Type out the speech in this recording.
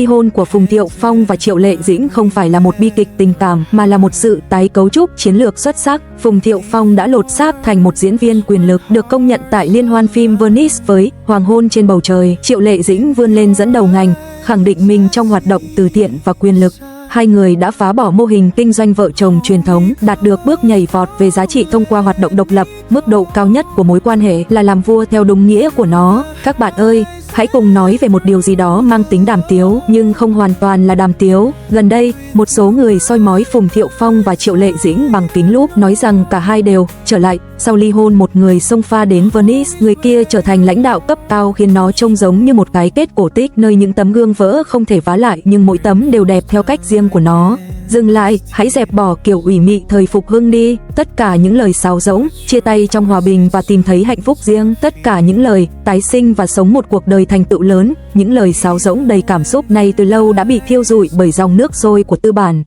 Ly hôn của Phùng Thiệu Phong và Triệu Lệ Dĩnh không phải là một bi kịch tình cảm mà là một sự tái cấu trúc chiến lược xuất sắc. Phùng Thiệu Phong đã lột xác thành một diễn viên quyền lực được công nhận tại liên hoan phim Venice với Hoàng hôn trên bầu trời. Triệu Lệ Dĩnh vươn lên dẫn đầu ngành, khẳng định mình trong hoạt động từ thiện và quyền lực. Hai người đã phá bỏ mô hình kinh doanh vợ chồng truyền thống, đạt được bước nhảy vọt về giá trị thông qua hoạt động độc lập. Mức độ cao nhất của mối quan hệ là làm vua theo đúng nghĩa của nó. Các bạn ơi, hãy cùng nói về một điều gì đó mang tính đàm tiếu nhưng không hoàn toàn là đàm tiếu. Gần đây, một số người soi mói Phùng Thiệu Phong và Triệu Lệ Dĩnh bằng kính lúp, nói rằng cả hai đều trở lại. Sau ly hôn, một người xông pha đến Venice, người kia trở thành lãnh đạo cấp cao, khiến nó trông giống như một cái kết cổ tích nơi những tấm gương vỡ không thể vá lại, nhưng mỗi tấm đều đẹp theo cách riêng của nó. Dừng lại, hãy dẹp bỏ kiểu ủy mị thời phục hưng đi. Tất cả những lời sáo rỗng, chia tay trong hòa bình và tìm thấy hạnh phúc riêng, tất cả những lời tái sinh và sống một cuộc đời thành tựu lớn, những lời sáo rỗng đầy cảm xúc này từ lâu đã bị thiêu rụi bởi dòng nước sôi của tư bản.